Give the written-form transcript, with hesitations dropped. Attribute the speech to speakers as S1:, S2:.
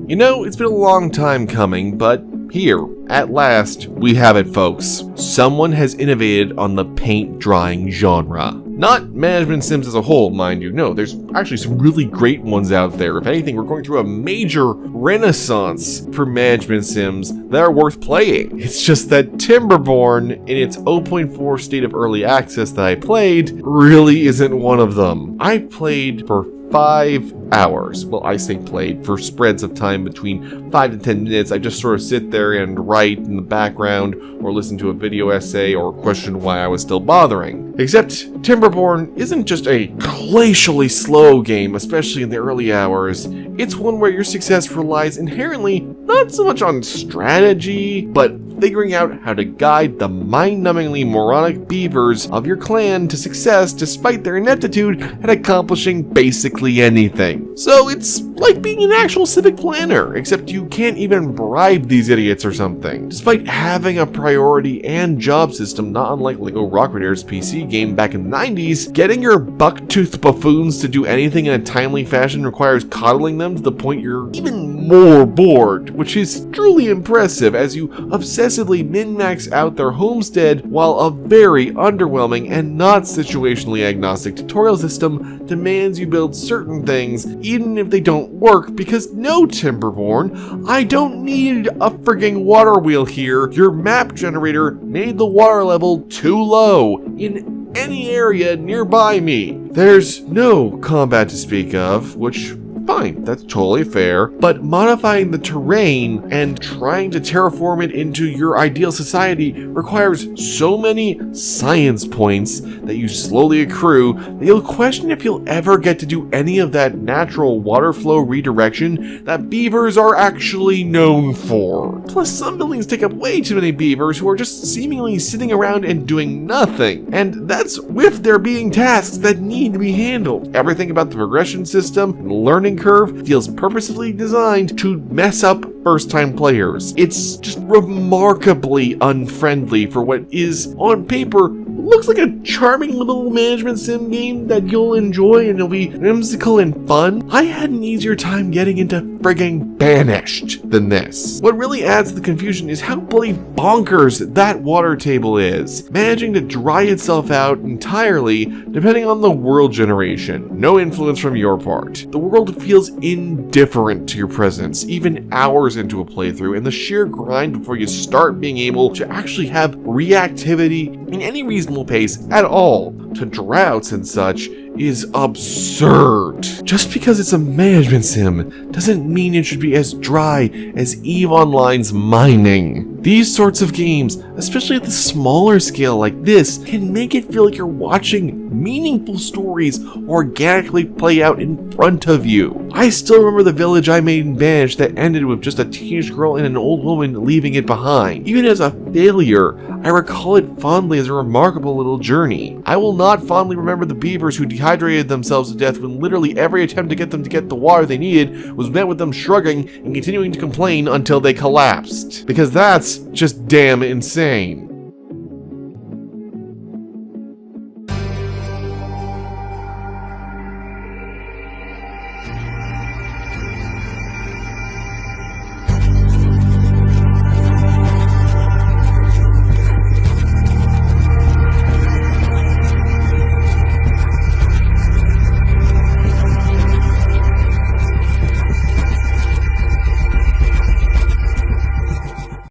S1: You know, it's been a long time coming, but here, at last, we have it, folks. Someone has innovated on the paint drying genre. Not management sims as a whole, mind you. No, there's actually some really great ones out there. If anything, we're going through a major renaissance for management sims that are worth playing. It's just that Timberborn, in its 0.4 state of early access that I played, really isn't one of them. I played for 5 hours. Well, I say played for spreads of time between 5 to 10 minutes. I just sort of sit there and write in the background or listen to a video essay or question why I was still bothering. Except Timberborn isn't just a glacially slow game, especially in the early hours. It's one where your success relies inherently not so much on strategy, but figuring out how to guide the mind-numbingly moronic beavers of your clan to success despite their ineptitude at accomplishing basically anything. So it's like being an actual civic planner, except you can't even bribe these idiots or something. Despite having a priority and job system not unlike Lego Rock Raiders PC game back in the 90s, getting your buck-toothed buffoons to do anything in a timely fashion requires coddling them to the point you're even more bored, which is truly impressive as you obsessively min-max out their homestead while a very underwhelming and not situationally agnostic tutorial system demands you build certain things even if they don't work, because no, Timberborn, I don't need a frigging water wheel here. Your map generator made the water level too low in any area nearby me. There's no combat to speak of, which fine, that's totally fair, but modifying the terrain and trying to terraform it into your ideal society requires so many science points that you slowly accrue that you'll question if you'll ever get to do any of that natural water flow redirection that beavers are actually known for. Plus, some buildings take up way too many beavers who are just seemingly sitting around and doing nothing, and that's with there being tasks that need to be handled. Everything about the progression system and learning curve feels purposefully designed to mess up first-time players. It's just remarkably unfriendly for what is, on paper, looks like a charming little management sim game that you'll enjoy and it'll be whimsical and fun. I had an easier time getting into frigging Banished than this. What really adds to the confusion is how bloody bonkers that water table is, managing to dry itself out entirely depending on the world generation. No influence from your part. The world feels indifferent to your presence, even hours into a playthrough, and the sheer grind before you start being able to actually have reactivity in any reasonable pace at all to droughts and such is absurd. Just because it's a management sim doesn't mean it should be as dry as EVE Online's mining. These sorts of games, especially at the smaller scale like this, can make it feel like you're watching meaningful stories organically play out in front of you. I still remember the village I made in Banished that ended with just a teenage girl and an old woman leaving it behind. Even as a failure, I recall it fondly as a remarkable little journey. I will not fondly remember the beavers who dehydrated themselves to death when literally every attempt to get them to get the water they needed was met with them shrugging and continuing to complain until they collapsed. Because that's just damn insane.